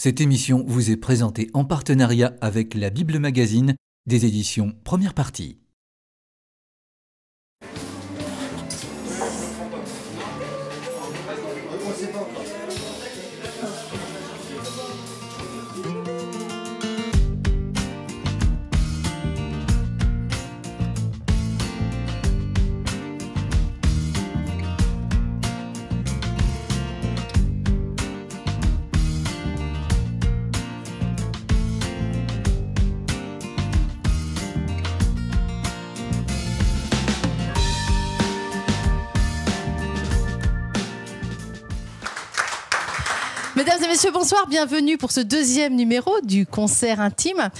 Cette émission vous est présentée en partenariat avec la Bible Magazine des éditions Première Partie. Mesdames et messieurs, bonsoir, bienvenue pour ce deuxième numéro du concert intime.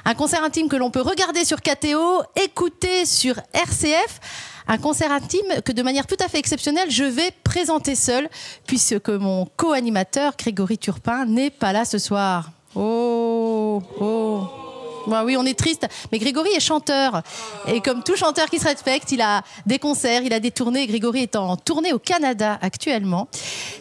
Un concert intime que l'on peut regarder sur KTO, écouter sur RCF. Un concert intime que de manière tout à fait exceptionnelle, je vais présenter seul, puisque mon co-animateur, Grégory Turpin, n'est pas là ce soir. Oh. Bah oui, on est triste, mais Grégory est chanteur. Et comme tout chanteur qui se respecte, il a des concerts, il a des tournées. Grégory est en tournée au Canada actuellement.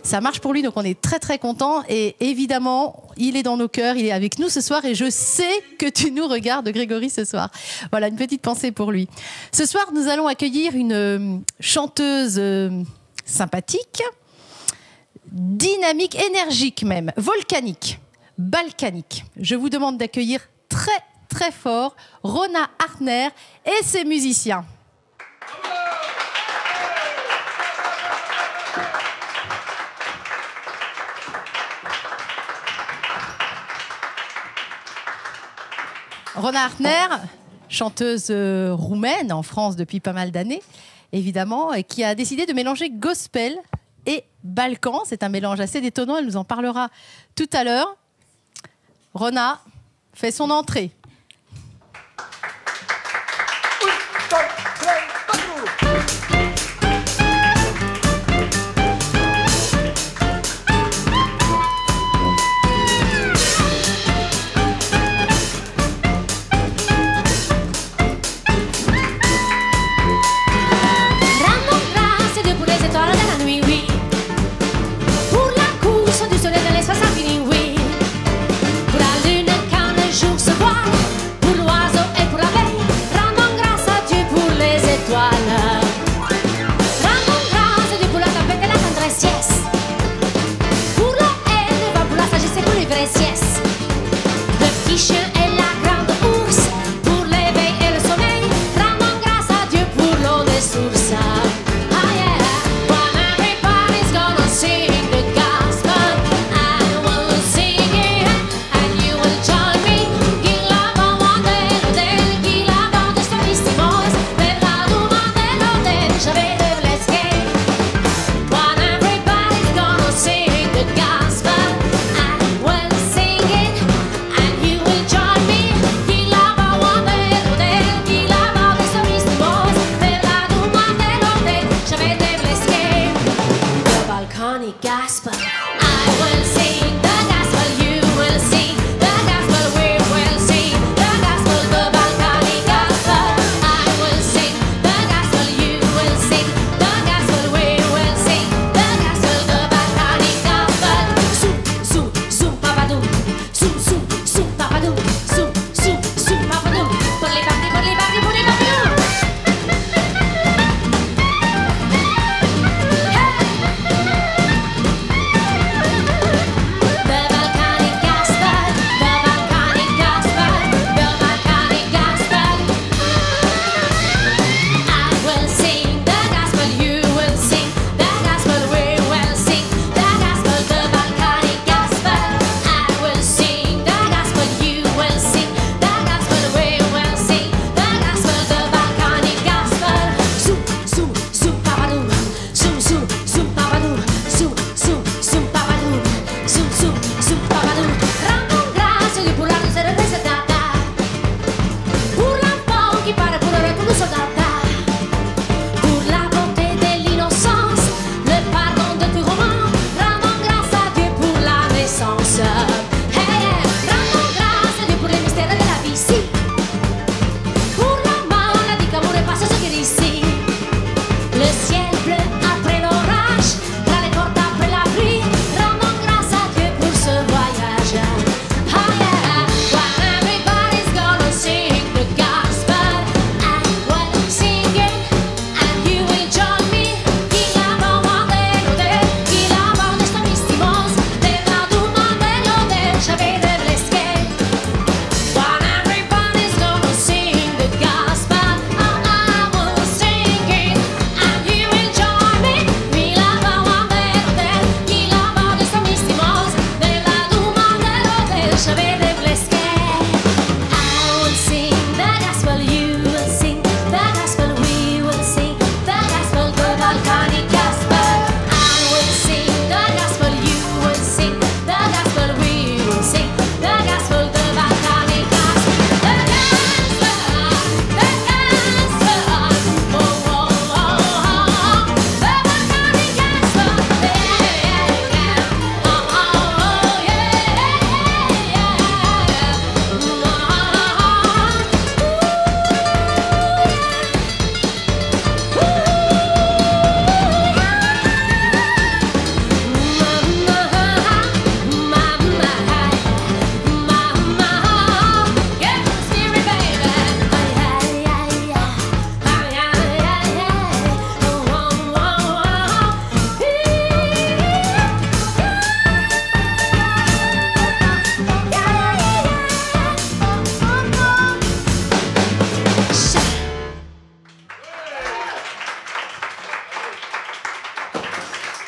Ça marche pour lui, donc on est très très contents. Et évidemment, il est dans nos cœurs, il est avec nous ce soir. Et je sais que tu nous regardes, Grégory, ce soir. Voilà, une petite pensée pour lui. Ce soir, nous allons accueillir une chanteuse sympathique, dynamique, énergique même, volcanique, balkanique. Je vous demande d'accueillir très fort Rona Hartner et ses musiciens. Rona Hartner, chanteuse roumaine en France depuis pas mal d'années, évidemment, et qui a décidé de mélanger gospel et balkan. C'est un mélange assez détonnant, elle nous en parlera tout à l'heure. Rona fait son entrée. Pour la course du soleil dans l'espace infini, oui. Pour la lune quand le jour se voit.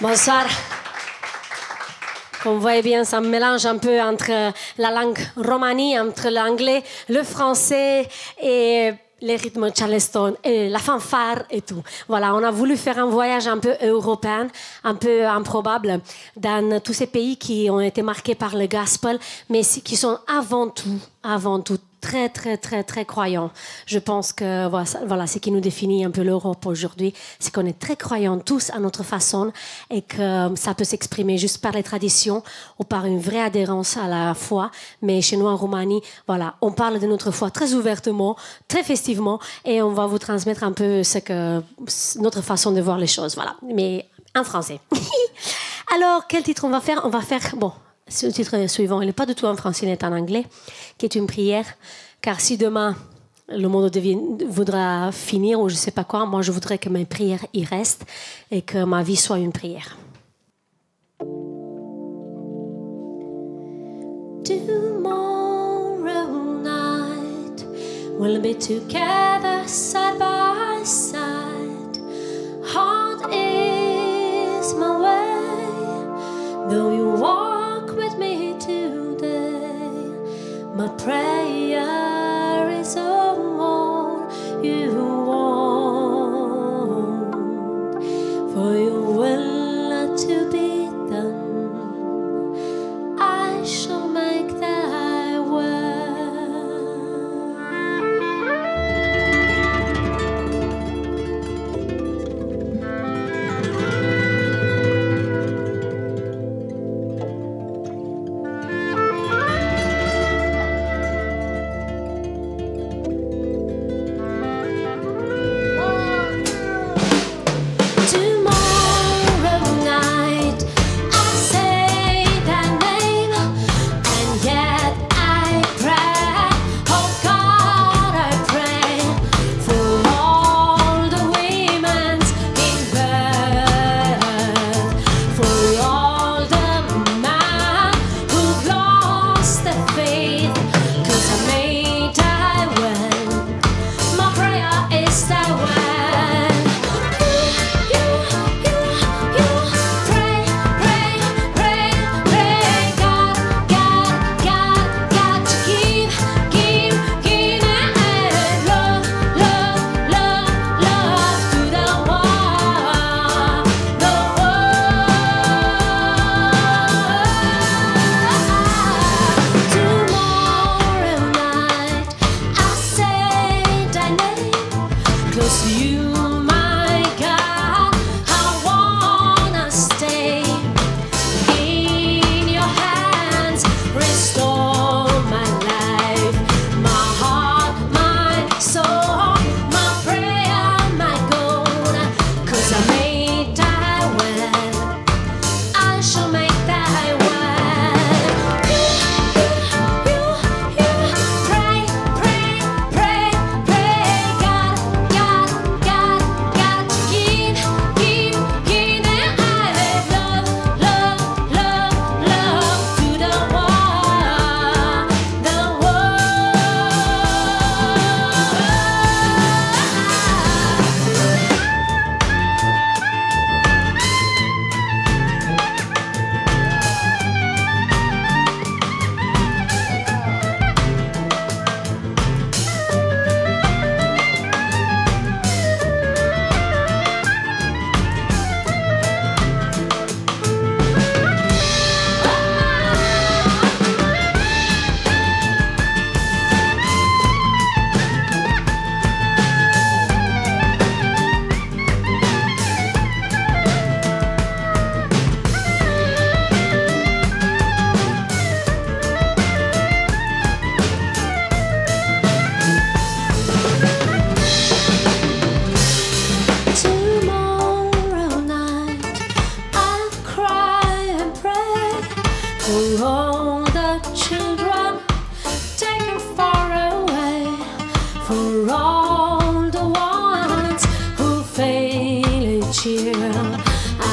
Bonsoir. Comme vous voyez bien, ça me mélange un peu entre la langue romanie, entre l'anglais, le français et les rythmes charleston, et la fanfare et tout. Voilà, on a voulu faire un voyage un peu européen, un peu improbable, dans tous ces pays qui ont été marqués par le gospel, mais qui sont avant tout, très, très, très, très croyants. Je pense que voilà, ce qui nous définit un peu l'Europe aujourd'hui, c'est qu'on est très croyants tous à notre façon et que ça peut s'exprimer juste par les traditions ou par une vraie adhérence à la foi. Mais chez nous, en Roumanie, voilà, on parle de notre foi très ouvertement, très festivement et on va vous transmettre un peu notre façon de voir les choses. Voilà, mais en français. Alors, quel titre on va faire? On va faire... Bon, ce titre suivant, il n'est pas du tout en français, il est en anglais, qui est une prière. Car si demain, le monde voudra finir ou je ne sais pas quoi, moi, je voudrais que mes prières y restent et que ma vie soit une prière. Tomorrow night we'll be together side by side. Hard is my way, though you walk with me today. My prayer is all you want, for your will to be done. I shall make thy will. all the children taken far away, for all the ones who fail each year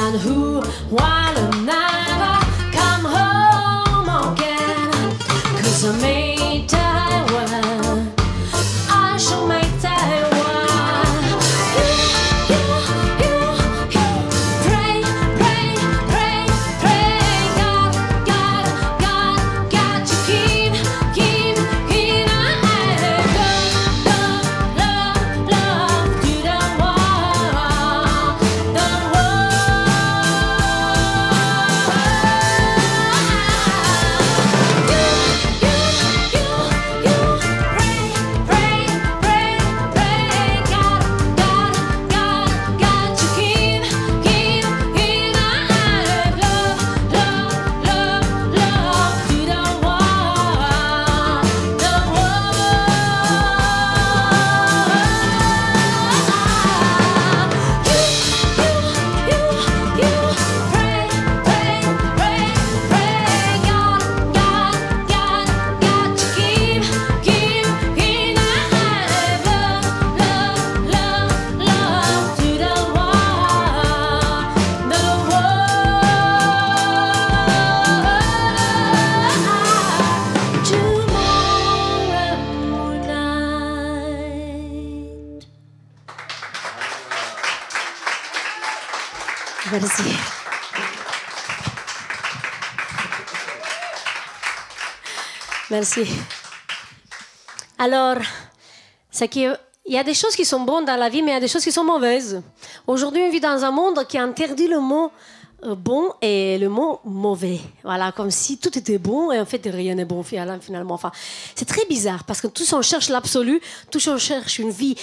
and who will never come home again. 'Cause I made Taiwan, I shall make Taiwan. Pray, pray, pray, pray, God, God, God, God, to keep love, love, love to the world, the Merci. Merci. Alors, il y a des choses qui sont bonnes dans la vie, mais il y a des choses qui sont mauvaises. Aujourd'hui, on vit dans un monde qui interdit le mot bon et le mot mauvais. Voilà, comme si tout était bon et en fait rien n'est bon finalement. Enfin, c'est très bizarre parce que tous on cherche l'absolu, tous on cherche une vie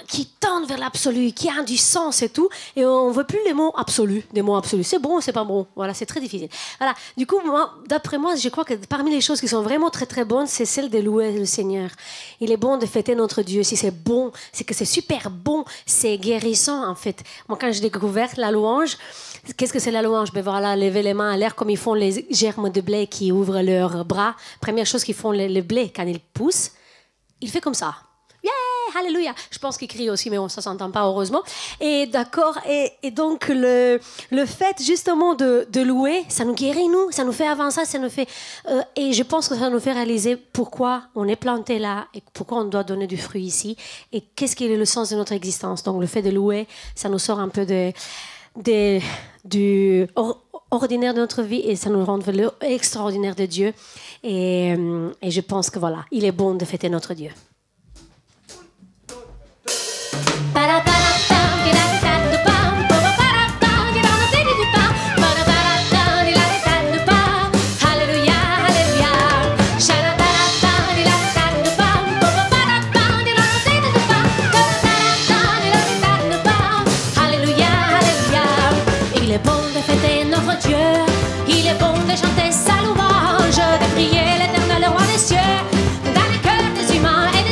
qui tend vers l'absolu, qui a du sens et tout, et on veut plus les mots absolus, des mots absolus. C'est bon ou c'est pas bon. Voilà, c'est très difficile. Voilà. Du coup, d'après moi, je crois que parmi les choses qui sont vraiment très très bonnes, c'est celle de louer le Seigneur. Il est bon de fêter notre Dieu. Si c'est bon, c'est que c'est super bon, c'est guérissant en fait. Moi, quand j'ai découvert la louange, qu'est-ce que c'est la louange? Ben voilà, lever les mains à l'air comme ils font les germes de blé qui ouvrent leurs bras. Première chose qu'ils font, le blé, quand il pousse, il fait comme ça. Yeah, alléluia. Je pense qu'il crie aussi, mais bon, ça s'entend pas heureusement. Et d'accord, et donc le fait justement de louer, ça nous guérit, nous, ça nous fait avancer, ça nous fait... et je pense que ça nous fait réaliser pourquoi on est planté là et pourquoi on doit donner du fruit ici et qu'est-ce qui est le sens de notre existence. Donc le fait de louer, ça nous sort un peu du ordinaire de notre vie et ça nous rend vers l'extraordinaire de Dieu. Et je pense que voilà, il est bon de fêter notre Dieu. Il est bon de fêter notre Dieu, il est bon de chanter sa louange, de prier l'Éternel, le roi des cieux, dans les cœurs des humains et des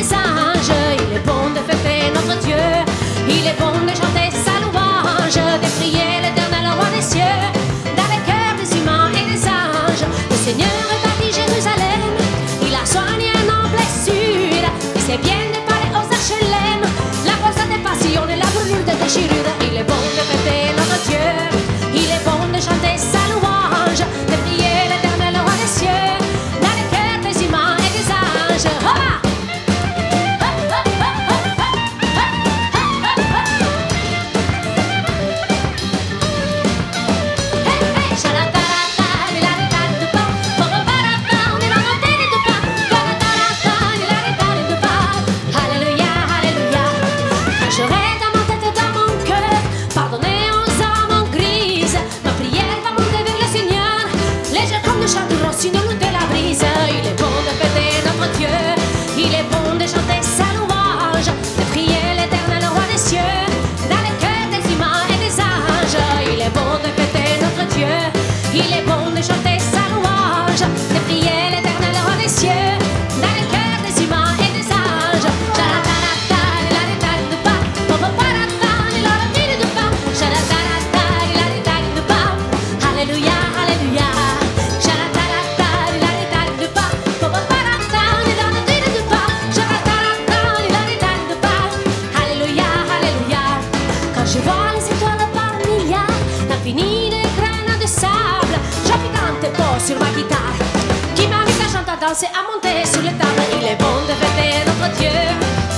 danser, à monter sur les tables. Il est bon de fêter notre Dieu.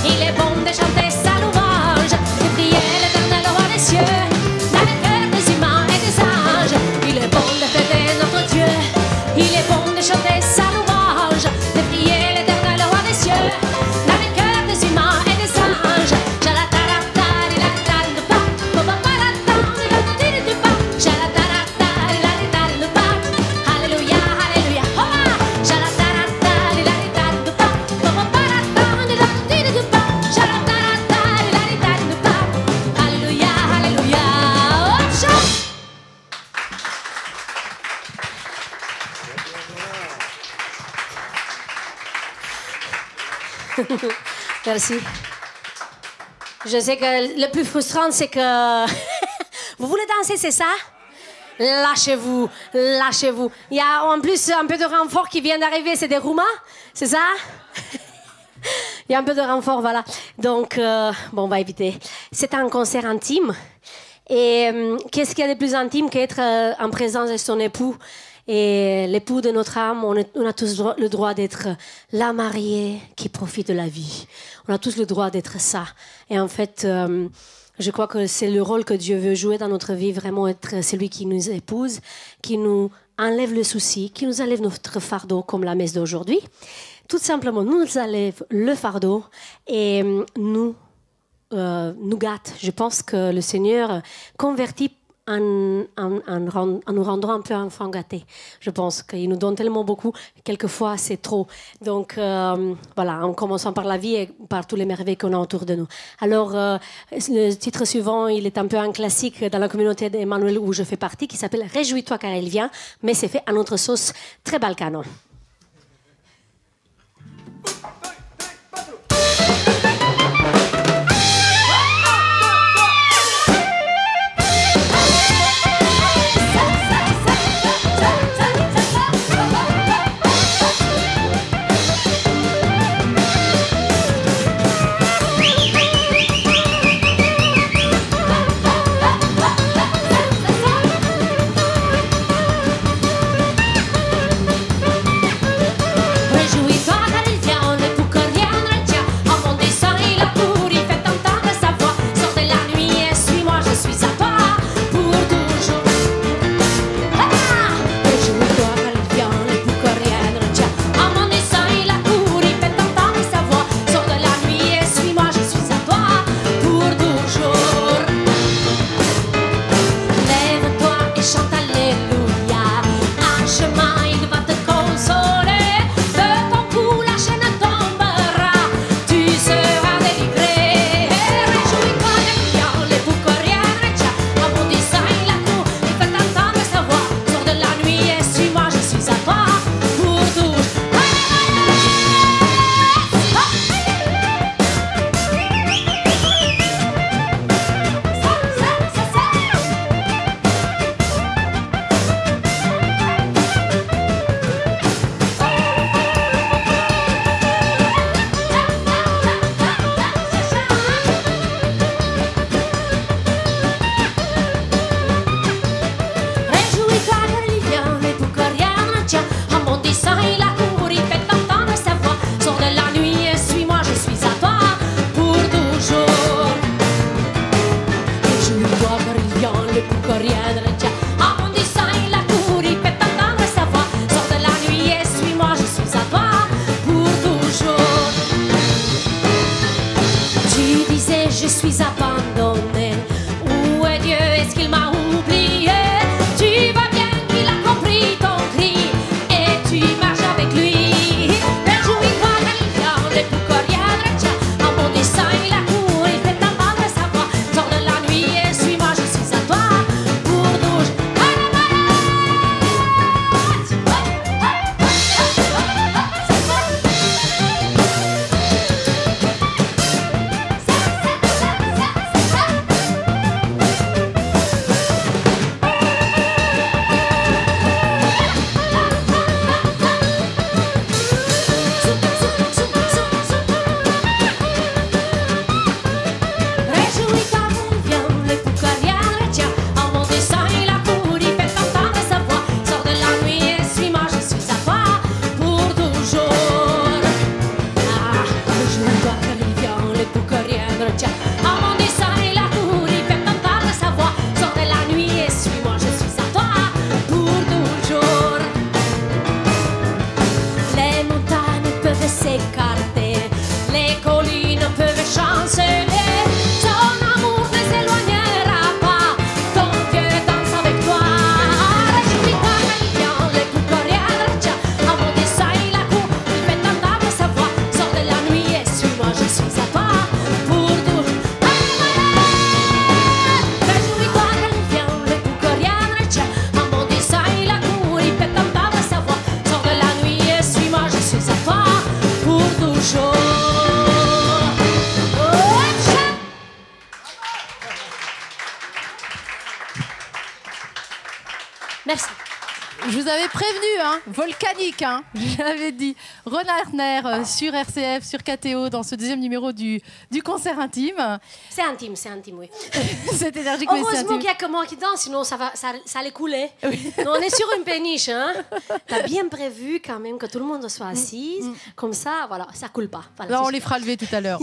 Il est bon de chanter sa louange, de prier l'éternel roi des cieux, dans le cœur des humains et des anges. Il est bon de fêter notre Dieu. Il est bon de chanter sa louange, de prier l'éternel roi des cieux, dans le cœur des humains et des anges. Merci. Je sais que le plus frustrant, c'est que... Vous voulez danser, c'est ça? Lâchez-vous, lâchez-vous. Il y a en plus un peu de renfort qui vient d'arriver, c'est des Roumains, c'est ça? Il y a un peu de renfort, voilà. Donc, bon, on va éviter. C'est un concert intime. Et qu'est-ce qu'il y a de plus intime qu'être en présence de son époux? Et l'époux de notre âme, on a tous le droit d'être la mariée qui profite de la vie. On a tous le droit d'être ça. Et en fait, je crois que c'est le rôle que Dieu veut jouer dans notre vie, vraiment être celui qui nous épouse, qui nous enlève le souci, qui nous enlève notre fardeau, comme la messe d'aujourd'hui. Tout simplement, nous enlève le fardeau et nous gâte. Je pense que le Seigneur convertit en nous rendant un peu enfants gâtés. Je pense qu'il nous donne tellement beaucoup, quelquefois c'est trop. Donc voilà, en commençant par la vie et par tous les merveilles qu'on a autour de nous. Alors, le titre suivant, il est un peu un classique dans la communauté d'Emmanuel où je fais partie, qui s'appelle « Réjouis-toi car il vient », mais c'est fait à notre sauce très balkano. Je suis abandonnée. Où est Dieu? Est-ce qu'il m'a oublié? Tu vois bien qu'il a compris ton cri et tu marches avec lui. Réjouis-toi car il vient, le plus coriandre tient. En bondissant il accourt, il fait entendre sa voix. Sors de la nuit et suis-moi, je suis à toi. Pour nous, vous avais prévenu, hein, volcanique, hein, j'avais dit. Rona Artner sur RCF, sur KTO, dans ce deuxième numéro du concert intime. C'est intime, oui. C'est énergique, mais c'est Heureusement intime. qu'il y a que moi qui danse, sinon ça allait couler. Oui. Non, on est sur une péniche, hein. T'as bien prévu quand même que tout le monde soit assis, comme ça, voilà, ça coule pas. Voilà, là, on les fera lever tout à l'heure.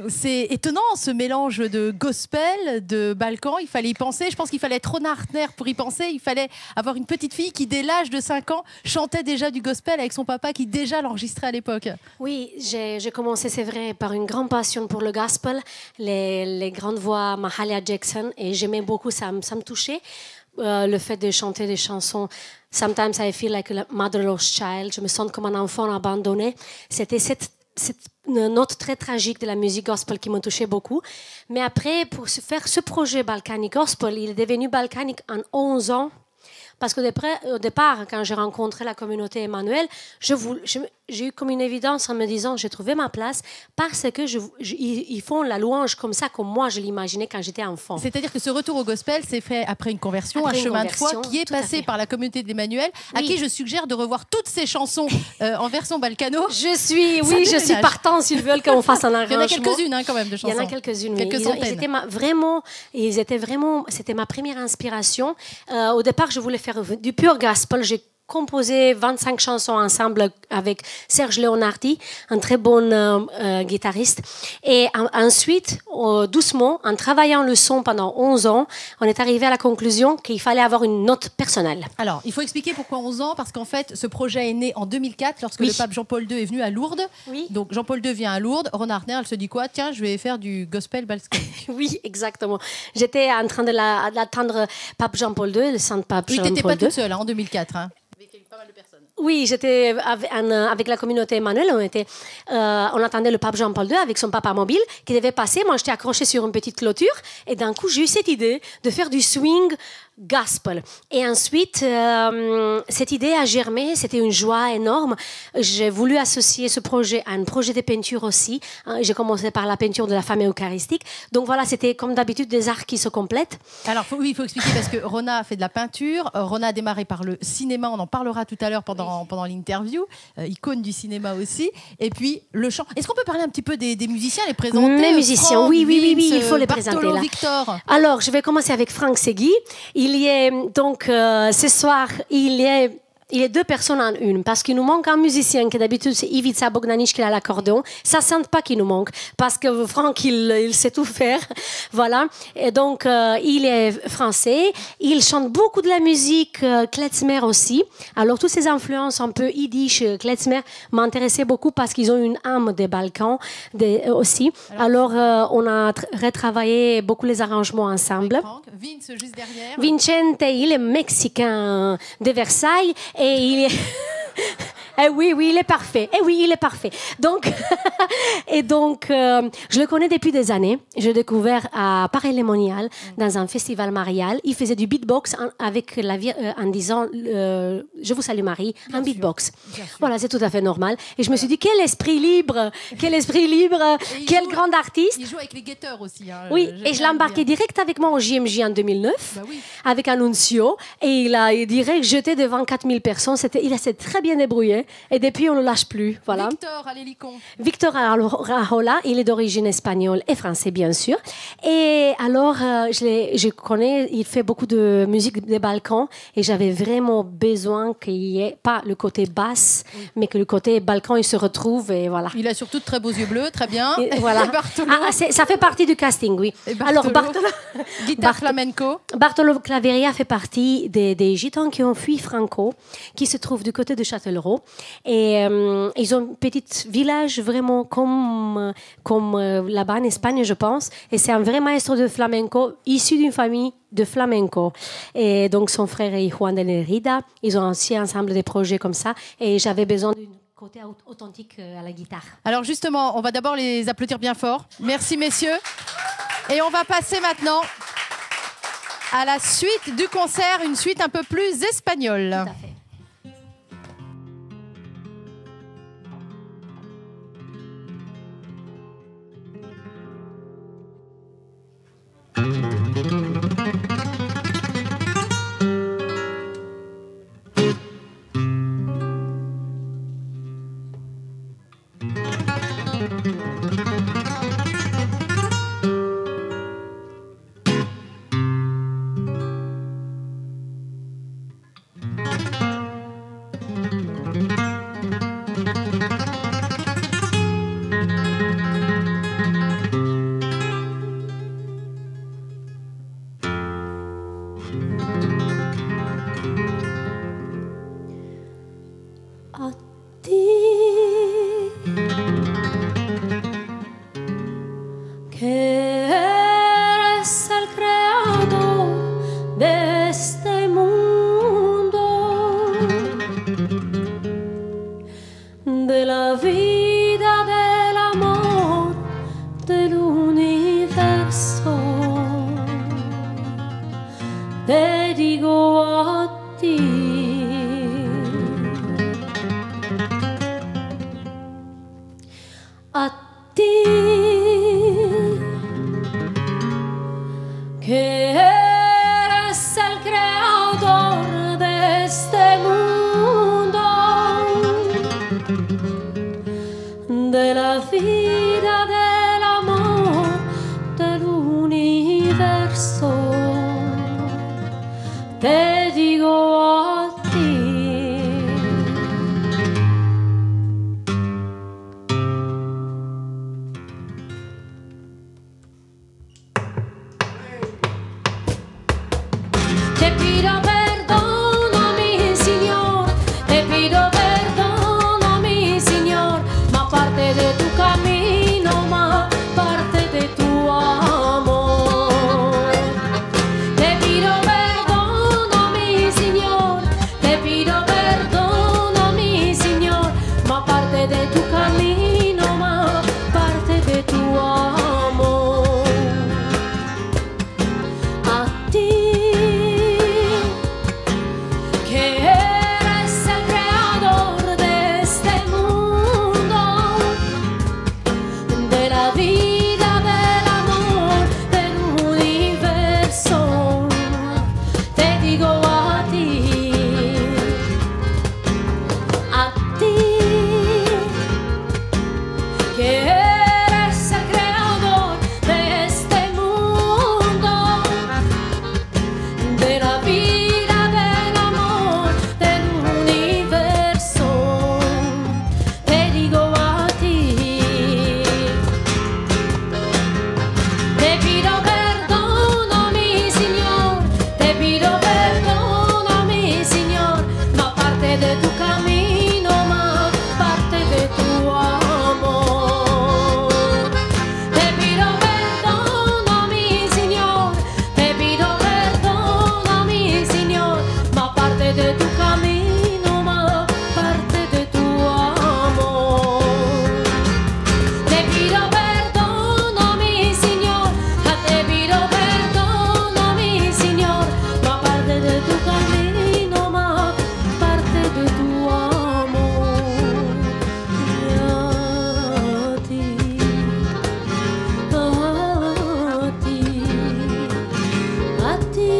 C'est étonnant, ce mélange de gospel, de Balkan. Il fallait y penser. Je pense qu'il fallait être Rona Artner pour y penser. Il fallait avoir une petite fille qui, dès l'âge de 5 ans, chantait déjà du gospel avec son papa qui déjà l'enregistrait à l'époque. Oui, j'ai commencé, c'est vrai, par une grande passion pour le gospel, les grandes voix Mahalia Jackson, et j'aimais beaucoup, ça me touchait. Le fait de chanter des chansons. Sometimes I feel like a motherless child. Je me sens comme un enfant abandonné. C'était cette note très tragique de la musique gospel qui me touchait beaucoup. Mais après, pour faire ce projet Balkanic Gospel, il est devenu Balkanic en 11 ans. Parce qu'au départ, quand j'ai rencontré la communauté Emmanuel, j'ai eu comme une évidence en me disant j'ai trouvé ma place parce que ils font la louange comme ça, comme moi je l'imaginais quand j'étais enfant. C'est-à-dire que ce retour au gospel s'est fait après une conversion, un chemin de foi qui est passé par la communauté d'Emmanuel, à qui je suggère de revoir toutes ces chansons en version balkano. Je suis partant s'ils veulent qu'on fasse un arrangement. Il y en a quelques-unes quand même de chansons. Il y en a quelques-unes, quelques centaines. Ils étaient vraiment, c'était ma première inspiration. Au départ, je voulais faire du pur gospel. J'ai composé 25 chansons ensemble avec Serge Leonardi, un très bon guitariste. Et ensuite, doucement, en travaillant le son pendant 11 ans, on est arrivé à la conclusion qu'il fallait avoir une note personnelle. Alors, il faut expliquer pourquoi 11 ans, parce qu'en fait, ce projet est né en 2004, lorsque le pape Jean-Paul II est venu à Lourdes. Oui. Donc, Jean-Paul II vient à Lourdes. Rona Artner, elle se dit quoi? Tiens, je vais faire du gospel balkanique. Oui, exactement. J'étais en train d'attendre pape Jean-Paul II, le saint pape Jean-Paul II. Tu n'étais pas toute seule en 2004, hein. Pas mal de personnes. Oui, j'étais avec la communauté Emmanuel. On attendait le pape Jean-Paul II avec son papa mobile qui devait passer. Moi, j'étais accrochée sur une petite clôture et d'un coup, j'ai eu cette idée de faire du swing gospel. Et ensuite, cette idée a germé. C'était une joie énorme. J'ai voulu associer ce projet à un projet de peinture aussi. J'ai commencé par la peinture de la femme eucharistique. Donc voilà, c'était comme d'habitude des arts qui se complètent. Alors, il faut expliquer parce que Rona a fait de la peinture. Rona a démarré par le cinéma. On en parlera tout à l'heure pendant l'interview. Icône du cinéma aussi. Et puis, le chant. Est-ce qu'on peut parler un petit peu des musiciens, les présenter? Les musiciens, Franck, oui, Vince, il faut les Bartolo, présenter là. Victor. Alors, je vais commencer avec Franck Segui. Il y est donc ce soir, il est deux personnes en une, parce qu'il nous manque un musicien qui d'habitude c'est Ivica Bogdanic qui a l'accordéon. Ça ne sent pas qu'il nous manque, parce que Franck, il sait tout faire. Voilà. Et donc, il est français. Il chante beaucoup de la musique klezmer aussi. Alors, toutes ces influences un peu yiddish, klezmer, m'intéressaient beaucoup parce qu'ils ont une âme des Balkans aussi. Alors, on a retravaillé beaucoup les arrangements ensemble. Vince, juste derrière. Vincente, il est mexicain de Versailles. Et il est... oui, il est parfait. Il est parfait. Donc, je le connais depuis des années. Je l'ai découvert à Paris-les-Monial, dans un festival marial. Il faisait du beatbox en disant Je vous salue Marie, un beatbox. Voilà, c'est tout à fait normal. Et je me suis dit, quel esprit libre, quel grand artiste. Il joue avec les guetteurs aussi. Hein, oui, et je l'ai embarqué direct avec moi au JMJ en 2009, avec Annunzio. Et il a direct jeté devant 4000 personnes. Il s'est très bien débrouillé. Et depuis, on ne le lâche plus. Voilà. Victor Alélicon. Victor Arajola, il est d'origine espagnole et français, bien sûr. Et alors, je connais, il fait beaucoup de musique des Balkans. Et j'avais vraiment besoin qu'il n'y ait pas le côté basse, mais que le côté Balkan, il se retrouve. Et voilà. Il a surtout de très beaux yeux bleus, très bien. Et voilà. Bartolo. Ça fait partie du casting, oui. Alors, Bartolo. Guitare flamenco. Bartolo Claveria fait partie des Gitans qui ont fui Franco, qui se trouvent du côté de Châtellerault. Et ils ont un petit village vraiment comme là-bas en Espagne, je pense. Et c'est un vrai maestro de flamenco, issu d'une famille de flamenco. Et donc, son frère est Juan de Lerida. Ils ont aussi ensemble des projets comme ça. Et j'avais besoin d'une côté authentique à la guitare. Alors justement, on va d'abord les applaudir bien fort. Merci, messieurs. Et on va passer maintenant à la suite du concert, une suite un peu plus espagnole. Tout à fait. ti que eres el creador de este mundo, de la vida, del amor, del universo. Te digo a ti, a ti, que eres el creador de este mundo, de la vida, del amor, del universo. Te digo a ti. Te pido perdón a mi Señor, te pido perdón a mi Señor, más parte de tu camino, más parte de tu amor. Te pido perdón a mi Señor, te pido perdón a mi Señor, más parte de tu camino, más parte de tu amor. A ti que eres el creador de este mundo, de la vida, del amor, del universo. Te digo a ti, que eres el creador de este mundo, de la vida, del amor, del universo. Te digo a ti, te pido perdón a mi Señor, te pido perdón a mi Señor, más parte de tu camino, más parte de tu amor. Te pido perdón a mi Señor, te pido perdón a mi Señor, más parte de tu camino, más parte de tu amor. Te pido perdón a mi Señor, te pido perdón a mi Señor, más parte de tu camino, más parte de tu amor. Y a ti, a ti,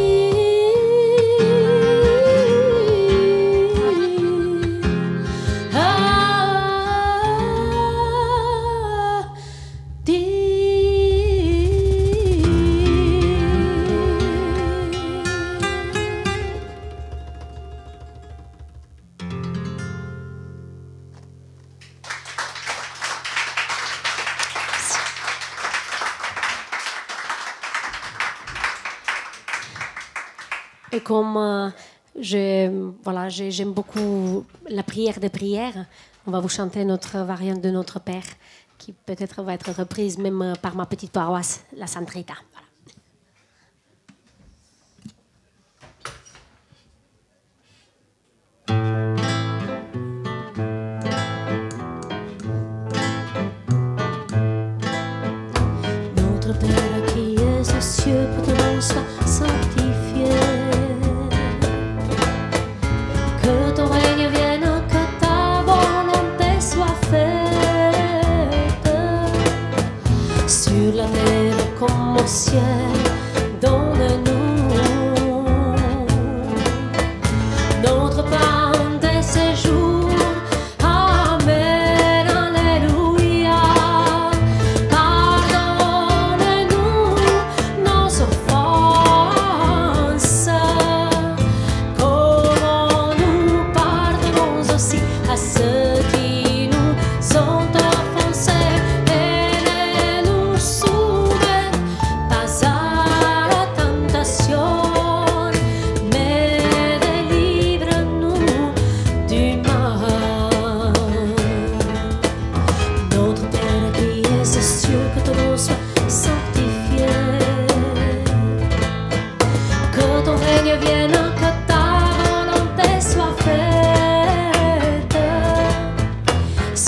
Et comme j'aime beaucoup la prière des prières, on va vous chanter notre variante de Notre Père, qui peut-être va être reprise même par ma petite paroisse, la Sainte Rita. Voilà. Notre Père qui es aux cieux, que ton nom soit sanctifié. Que ton règne vienne, que ta volonté soit faite sur la terre comme au ciel.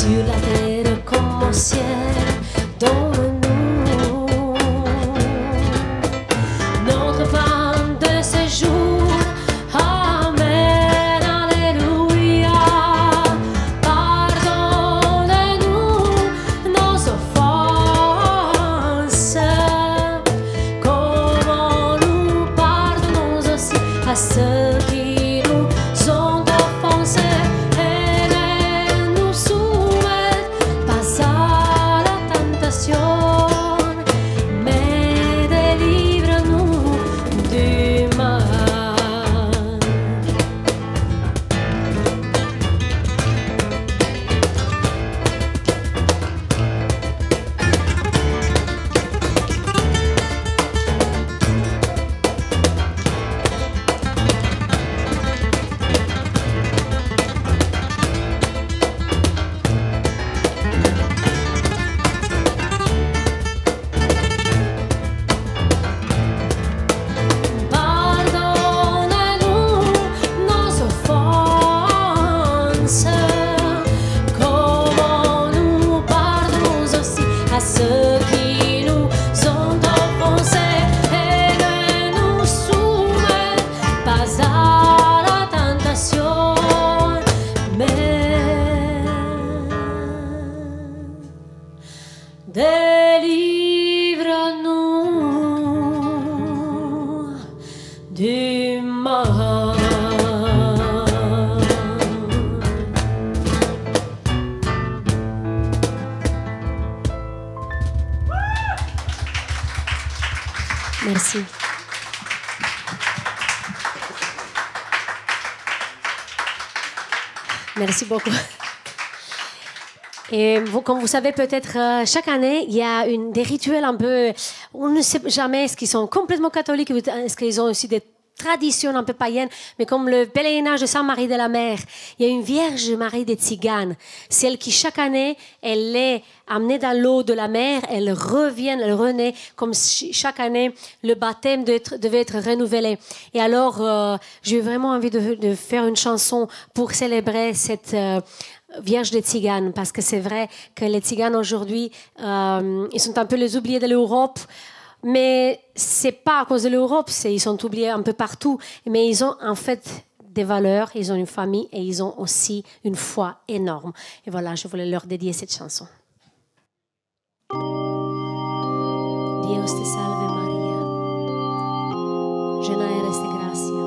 sur la terre comme au ciel. Donne-nous notre pain de ce jour. Amen, alléluia. Pardonne-nous nos offenses, comme nous pardonnons aussi à ceux qui nous ont offensés. Et ne nous soumets pas à la tentation, mais délivre-nous du mal. Pardonne-nous nos offenses, comme nous pardonnons aussi à ceux qui nous ont offensés. Et ne nous soumets pas à la tentation, mais délivre-nous du mal. Merci. Merci beaucoup. Et comme vous savez peut-être, chaque année, il y a des rituels un peu... On ne sait jamais est-ce qu'ils sont complètement catholiques, est-ce qu'ils ont aussi des traditions un peu païennes, mais comme le pèlerinage de Sainte-Marie de la Mer, il y a une Vierge Marie des Tziganes, celle qui chaque année, elle est amenée dans l'eau de la mer, elle revient, elle renaît, comme chaque année, le baptême devait être renouvelé. Et alors, j'ai vraiment envie de faire une chanson pour célébrer cette... Vierge des Tziganes, parce que c'est vrai que les Tziganes aujourd'hui, ils sont un peu les oubliés de l'Europe, mais c'est pas à cause de l'Europe, ils sont oubliés un peu partout, mais ils ont en fait des valeurs, ils ont une famille et ils ont aussi une foi énorme. Et voilà, je voulais leur dédier cette chanson. Dios te salve María, llena eres de gracia,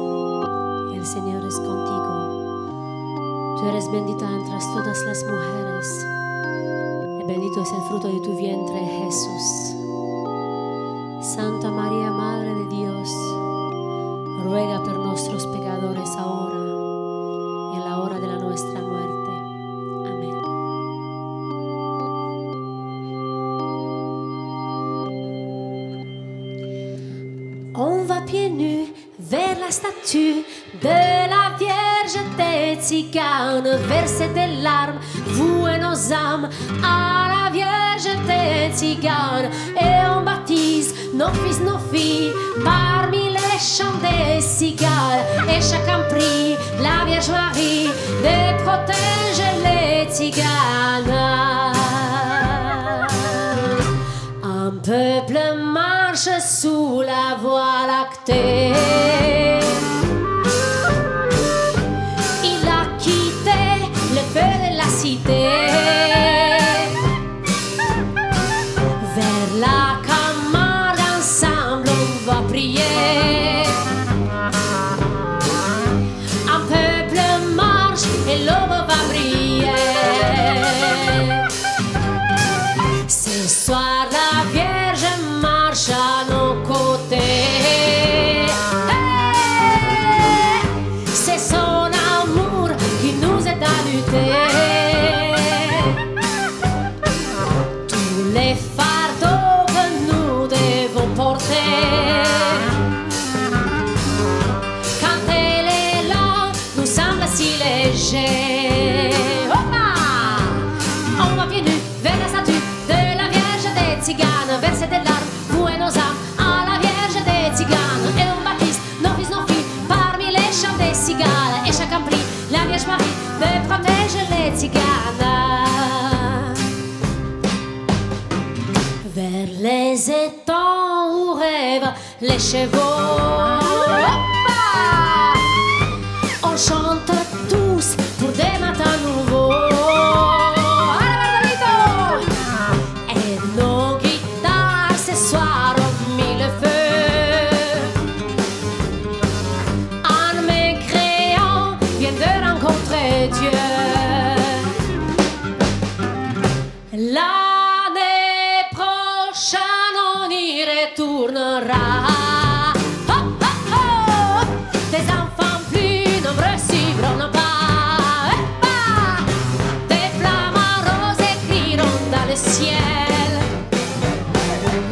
el Señor es contigo. Tú eres bendita entre todas las mujeres, y bendito es el fruto de tu vientre, Jesús. Santa María, Madre de Dios, ruega por nuestros pecadores ahora y en la hora de nuestra muerte. Amén. On va pieds nus vers la statue de la Vierge des Tziganes, verser des larmes, vouer nos âmes à la Vierge des Tziganes, et on baptise nos fils, nos filles, parmi les chants des cigales, et chacun prie la Vierge Marie de protéger les Tziganes. Un peuple marche sous la voie lactée. Il a quitté le feu de la cité. Vers la Camargue ensemble on va prier. Un peuple marche et l'aube va briller. Ce soir la Vierge marche à nos côtés. Hey, c'est son amour qui nous aide à lutter. les chevaux. On chante tous pour des matins nouveaux. Et nos guitares ce soir ont mis le feu. Un mécréant vient de rencontrer Dieu. L'année prochaine on y retournera. Oh, oh, oh. Des enfants plus nombreux suivront nos pas. Des flamants roses écriront dans le ciel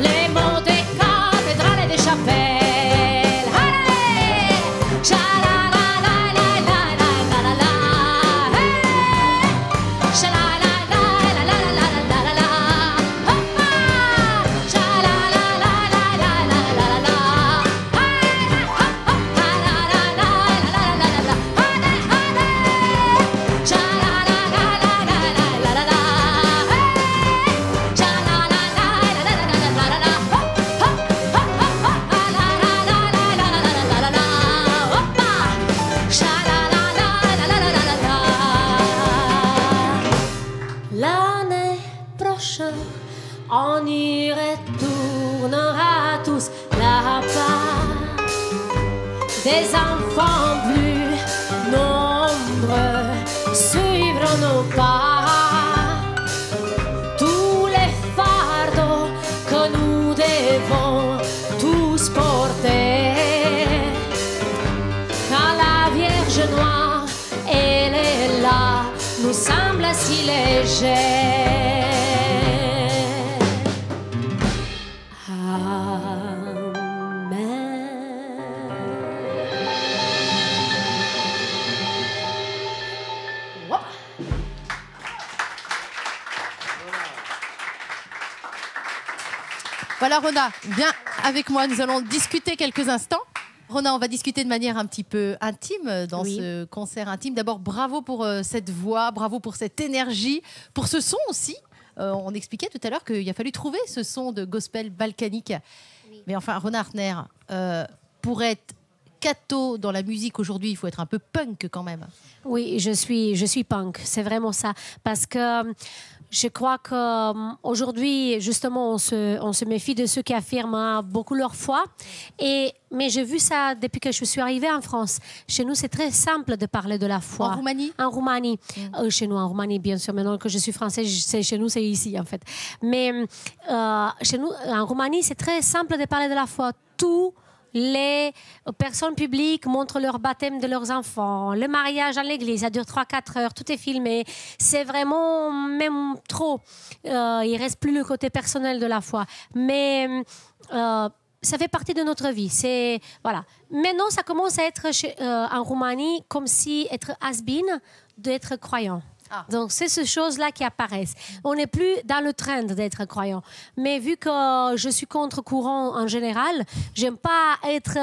les mots des cathédrales et des chapelles. Allez! Cha-la-la-la-la-la-la-la-la-la. Hey! Cha-la-la-la-la-la-la-la-la-la. Hoppa! Cha-la-la-la-la-la-la-la-la-la. Hey! Hop, hop, ha-la-la-la-la-la-la-la-la. Allez, allez! Cha-la-la-la-la-la-la-la-la. Hey! Cha-la-la-la-la-la-la-la-la. Hop, hop, hop, hop, hop. Ha-la-la-la-la-la-la-la-la-la. Hoppa! Cha-la-la-la-la-la-la-la-la. L'année prochaine, on y retournera tous là-bas. Des enfants plus nombreux suivront nos pas. Tous les fardeaux que nous devons tous porter. Quand la Vierge Noire, elle est là, nous semble si léger. Voilà, Rona, viens avec moi, nous allons discuter quelques instants. Rona, on va discuter de manière un petit peu intime dans ce concert intime. D'abord, bravo pour cette voix, bravo pour cette énergie, pour ce son aussi. On expliquait tout à l'heure qu'il a fallu trouver ce son de gospel balkanique. Oui. Mais enfin, Rona Hartner, pour être catho dans la musique aujourd'hui, il faut être un peu punk quand même. Oui, je suis punk, c'est vraiment ça. Parce que je crois qu'aujourd'hui, justement, on se méfie de ceux qui affirment beaucoup leur foi. Mais j'ai vu ça depuis que je suis arrivée en France. Chez nous, c'est très simple de parler de la foi. En Roumanie? En Roumanie. Chez nous, en Roumanie, bien sûr. Maintenant que je suis française, chez nous, c'est ici, en fait. Mais chez nous, en Roumanie, c'est très simple de parler de la foi. Tous les personnes publiques montrent leur baptême de leurs enfants, le mariage à l'église, ça dure 3-4 heures, tout est filmé. C'est vraiment même trop. Il reste plus le côté personnel de la foi. Mais ça fait partie de notre vie. Voilà. Maintenant, ça commence à être en Roumanie comme si être has-been d'être croyant. Ah. Donc, c'est ces choses-là qui apparaissent. On n'est plus dans le trend d'être croyant. Mais vu que je suis contre-courant en général, j'aime pas être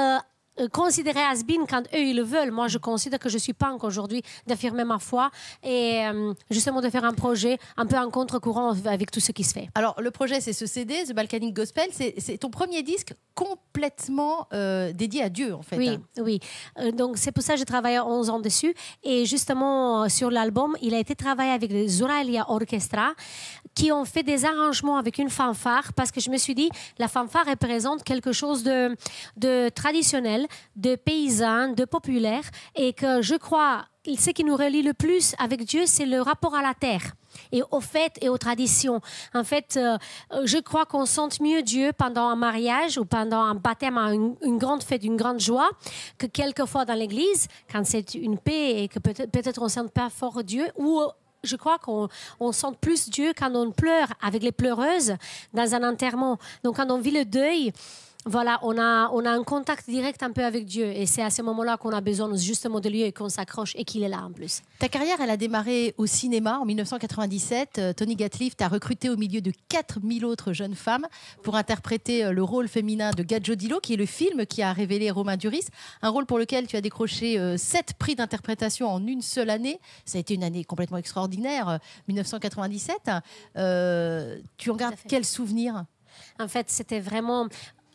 considérée has-been quand eux, ils le veulent. Moi, je considère que je suis punk aujourd'hui d'affirmer ma foi et justement de faire un projet un peu en contre-courant avec tout ce qui se fait. Alors, le projet, c'est ce CD, The Balkanic Gospel. C'est ton premier disque complètement dédié à Dieu, en fait. Oui, oui. Donc, c'est pour ça que j'ai travaillé 11 ans dessus. Et justement, sur l'album, il a été travaillé avec le Zoralia Orchestra qui ont fait des arrangements avec une fanfare parce que je me suis dit, la fanfare représente quelque chose de traditionnel, de paysan, de populaire et que je crois, ce qui nous relie le plus avec Dieu, c'est le rapport à la terre et aux fêtes et aux traditions. En fait, je crois qu'on sente mieux Dieu pendant un mariage ou pendant un baptême, une grande fête, une grande joie, que quelquefois dans l'église, quand c'est une paix et que peut-être on ne sent pas fort Dieu, ou je crois qu'on sent plus Dieu quand on pleure avec les pleureuses dans un enterrement. Donc quand on vit le deuil, voilà, on a un contact direct un peu avec Dieu. Et c'est à ce moment-là qu'on a besoin justement de lui et qu'on s'accroche et qu'il est là en plus. Ta carrière, elle a démarré au cinéma en 1997. Tony Gatliff t'a recruté au milieu de 4000 autres jeunes femmes pour interpréter le rôle féminin de Gadjo Dilo, qui est le film qui a révélé Romain Duris. Un rôle pour lequel tu as décroché 7 prix d'interprétation en une seule année. Ça a été une année complètement extraordinaire, 1997. Tu en gardes quel souvenir ? En fait, c'était vraiment...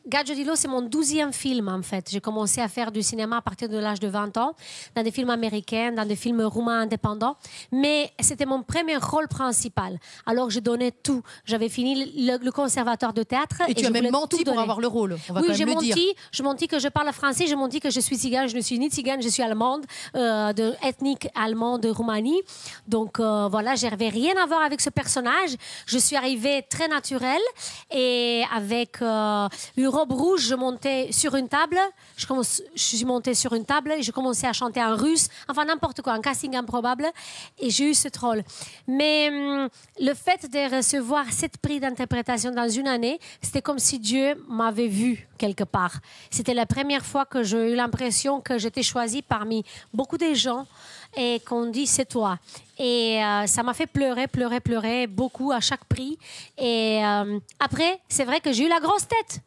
Gadjodilo, c'est mon 12e film, en fait. J'ai commencé à faire du cinéma à partir de l'âge de 20 ans, dans des films américains, dans des films roumains indépendants. Mais c'était mon premier rôle principal. Alors, je donnais tout. J'avais fini le conservatoire de théâtre. Et tu as même menti pour avoir le rôle. On va oui, quand même le dire. Je menti que je parle français, je menti que je suis tzigane. Je ne suis ni tzigane, je suis allemande, ethnique allemande de Roumanie. Donc, voilà, je n'avais rien à voir avec ce personnage. Je suis arrivée très naturelle et avec une robe rouge, je montais sur une table. Je suis montée sur une table et je commençais à chanter en russe, enfin n'importe quoi, un casting improbable. Et j'ai eu ce rôle. Mais le fait de recevoir 7 prix d'interprétation dans une année, c'était comme si Dieu m'avait vu quelque part. C'était la première fois que j'ai eu l'impression que j'étais choisie parmi beaucoup de gens et qu'on dit c'est toi. Et ça m'a fait pleurer beaucoup à chaque prix. Et après, c'est vrai que j'ai eu la grosse tête.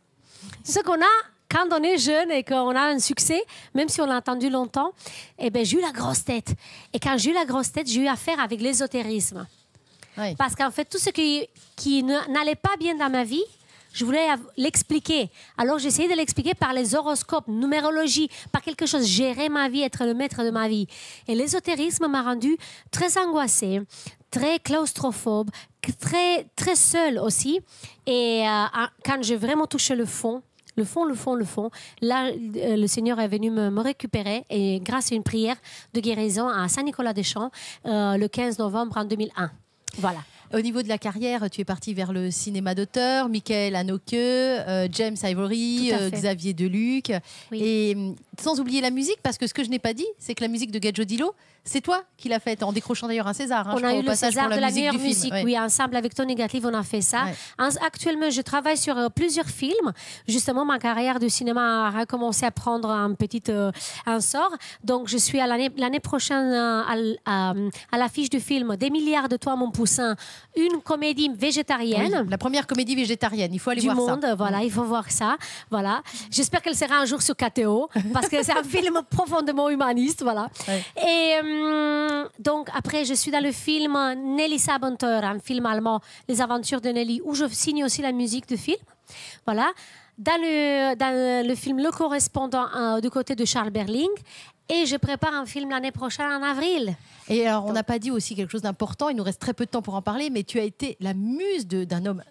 Ce qu'on a quand on est jeune et qu'on a un succès, même si on l'a attendu longtemps, eh ben, j'ai eu la grosse tête. Et quand j'ai eu la grosse tête, j'ai eu affaire avec l'ésotérisme. Oui. Parce qu'en fait, tout ce qui n'allait pas bien dans ma vie, je voulais l'expliquer. Alors, j'essayais de l'expliquer par les horoscopes, numérologie, par quelque chose, gérer ma vie, être le maître de ma vie. Et l'ésotérisme m'a rendue très angoissée, très claustrophobe, très, très seule aussi. Et quand j'ai vraiment touché le fond, là, le Seigneur est venu me récupérer et grâce à une prière de guérison à Saint-Nicolas-des-Champs, le 15 novembre en 2001. Voilà. Au niveau de la carrière, tu es parti vers le cinéma d'auteur, Michael Haneke, James Ivory, Xavier Deluc. Oui. Et sans oublier la musique, parce que ce que je n'ai pas dit, c'est que la musique de Gadjodilo, c'est toi qui l'as faite, en décrochant d'ailleurs un César. On a eu le César de la meilleure musique, oui, ensemble avec Tony Gatliff, on a fait ça. Ouais. Actuellement, je travaille sur plusieurs films. Justement, ma carrière de cinéma a recommencé à prendre un petit essor. Donc, je suis l'année prochaine à l'affiche du film Des milliards de toi, mon poussin, une comédie végétarienne. Oui, la première comédie végétarienne, il faut aller voir ça. Du monde, voilà, il faut voir ça. Voilà. J'espère qu'elle sera un jour sur KTO, parce que c'est un film profondément humaniste, voilà. Ouais. Et donc, après, je suis dans le film Nelly Sabanteur, un film allemand, Les aventures de Nelly, où je signe aussi la musique du film. Voilà. Dans le film Le correspondant du côté de Charles Berling. Et je prépare un film l'année prochaine en avril. Et alors, on n'a pas dit aussi quelque chose d'important, il nous reste très peu de temps pour en parler, mais tu as été la muse d'un homme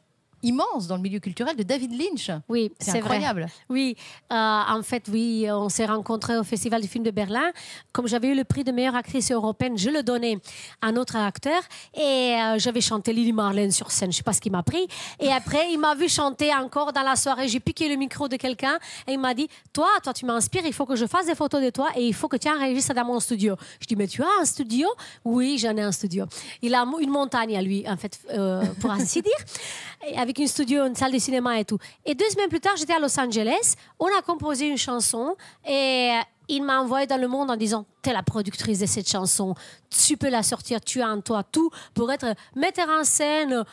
immense dans le milieu culturel de David Lynch. Oui, c'est incroyable. Vrai. Oui, en fait, oui, on s'est rencontrés au Festival du film de Berlin. Comme j'avais eu le prix de meilleure actrice européenne, je le donnais à un autre acteur. Et j'avais chanté Lily Marlène sur scène, je ne sais pas ce qu'il m'a pris. Et après, il m'a vu chanter encore dans la soirée. J'ai piqué le micro de quelqu'un et il m'a dit, toi, tu m'inspires, il faut que je fasse des photos de toi et il faut que tu enregistres dans mon studio. Je dis, mais tu as un studio? Oui, j'en ai un studio. Il a une montagne à lui, en fait, pour ainsi dire. Et avec une studio, une salle de cinéma et tout. Et 2 semaines plus tard, j'étais à Los Angeles. On a composé une chanson et il m'a envoyé dans le monde en disant « T'es la productrice de cette chanson. Tu peux la sortir. Tu as en toi tout pour être metteur en scène,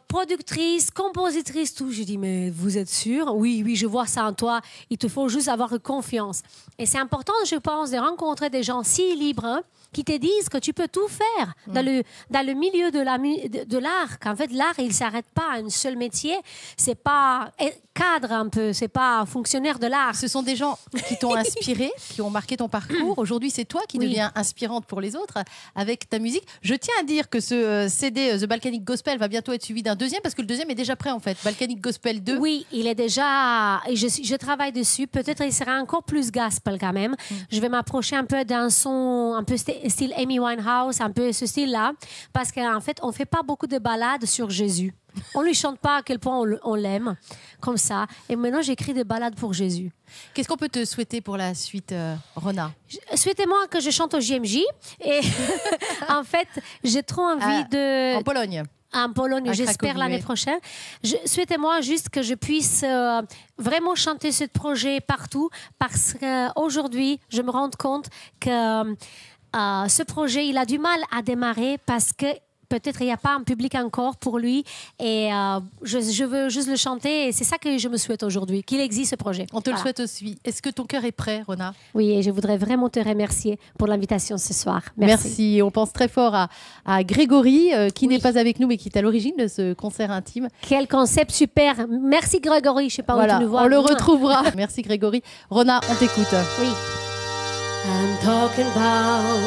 productrice, compositrice, tout. » Je dis « Mais vous êtes sûre? Oui, je vois ça en toi. Il te faut juste avoir confiance. » Et c'est important, je pense, de rencontrer des gens si libres, hein, qui te disent que tu peux tout faire dans le milieu de l'art. Qu'en fait, l'art, il ne s'arrête pas à un seul métier. C'est pas cadre un peu, c'est pas fonctionnaire de l'art. Ce sont des gens qui t'ont inspiré, qui ont marqué ton parcours. Aujourd'hui, c'est toi qui deviens inspirante pour les autres avec ta musique. Je tiens à dire que ce CD, The Balkanic Gospel, va bientôt être suivi d'un deuxième, parce que le deuxième est déjà prêt en fait. Balkanic Gospel 2. Oui, il est déjà... Je travaille dessus. Peut-être il sera encore plus gospel quand même. Je vais m'approcher un peu d'un son un peu style Amy Winehouse, un peu ce style-là, parce qu'en fait, on ne fait pas beaucoup de ballades sur Jésus. On ne lui chante pas à quel point on l'aime, comme ça. Et maintenant, j'écris des ballades pour Jésus. Qu'est-ce qu'on peut te souhaiter pour la suite, Rona? Souhaitez-moi que je chante au JMJ. Et en fait, j'ai trop envie de... En Pologne. En Pologne, j'espère l'année prochaine. Souhaitez-moi juste que je puisse vraiment chanter ce projet partout, parce qu'aujourd'hui, je me rends compte que ce projet, il a du mal à démarrer parce que peut-être il n'y a pas un public encore pour lui. Et je veux juste le chanter. Et c'est ça que je me souhaite aujourd'hui, qu'il existe ce projet. On te le souhaite aussi. Est-ce que ton cœur est prêt, Rona? Oui, et je voudrais vraiment te remercier pour l'invitation ce soir. Merci. On pense très fort à Grégory, qui n'est pas avec nous, mais qui est à l'origine de ce concert intime. Quel concept super. Merci Grégory. Je ne sais pas où tu nous vois. On le retrouvera. Merci Grégory. Rona, on t'écoute. Oui. I'm talking about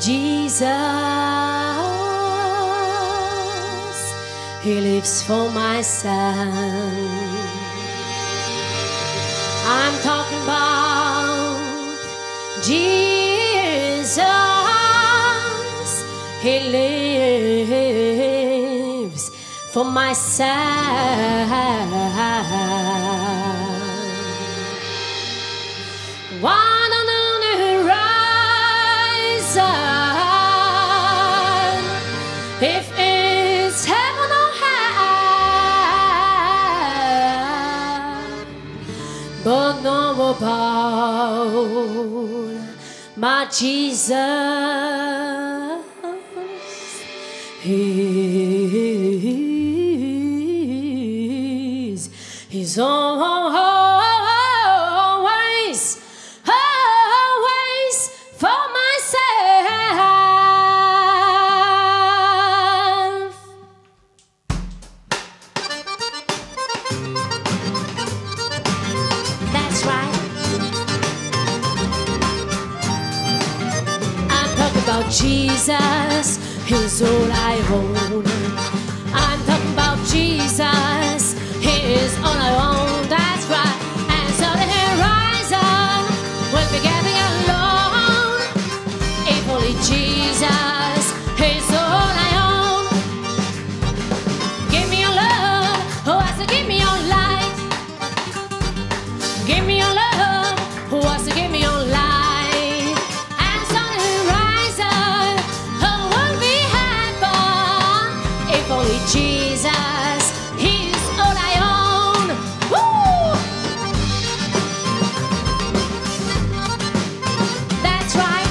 Jesus. He lives for my son. I'm talking about Jesus. He lives for my son. One on the horizon, if it's heaven or hell, but no about my Jesus. He's always for myself. That's right. I'm talking about Jesus, He's all I own. I'm talking about Jesus, He is all I own. That's right. And so the horizon will be getting alone. If only Jesus is all I own. Give me your love, oh, has to give me your light. Give me your love, who has to give me your light. And so the horizon, oh, won't be heaven. If only Jesus, He's all I own. Woo! That's right.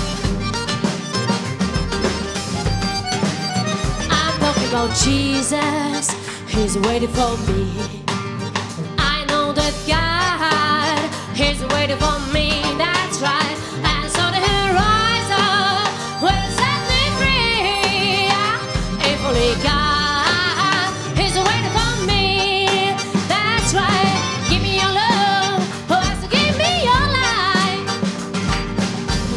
I'm talking about Jesus, He's waiting for me. I know that God, He's waiting for me. That's right. And so the horizon will set me free. If only God is waiting for me. That's right. Give me your love, who has to give me your life.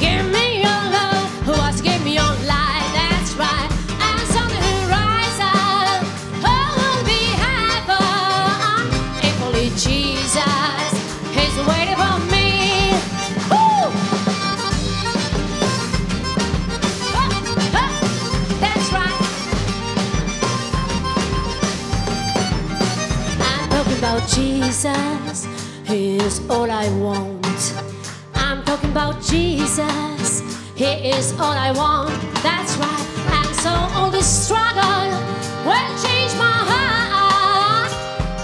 Give me your love, who has to give me your life. That's right. And so the horizon, oh, will be heaven. If only Jesus is waiting for me. Woo! That's right. I'm talking about Jesus, He is all I want. I'm talking about Jesus, He is all I want. That's right. And so all this struggle will change my heart.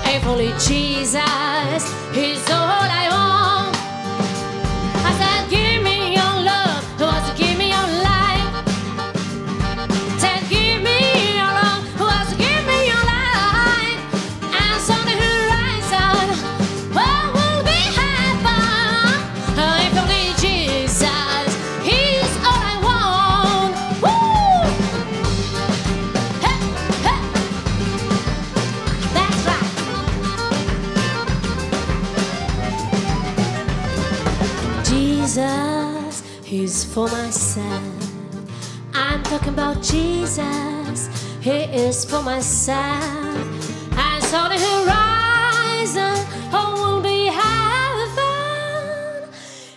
If only Jesus is all I want. I said, give me your love, who has to give me your life. Said, give me your love, who has to give me your life. And so the horizon, oh, will be heaven. If only Jesus, He's all I want. Woo! Hey, hey. That's right. Jesus, He's for myself. I'm talking about Jesus, He is for myself. And so the horizon, oh, will be heaven.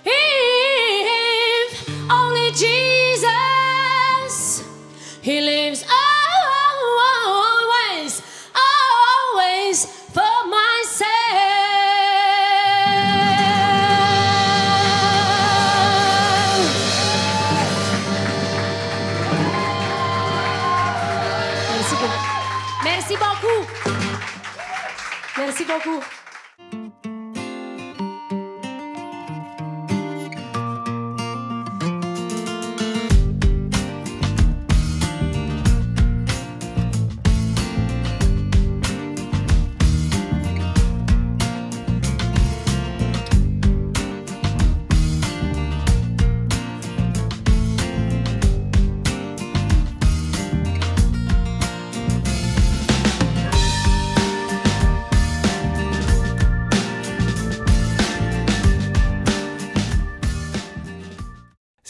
If only Jesus, He lives always, always for myself. Merci beaucoup. Merci beaucoup.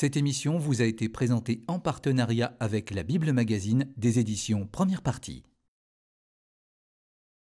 Cette émission vous a été présentée en partenariat avec la Bible Magazine des éditions Première Partie.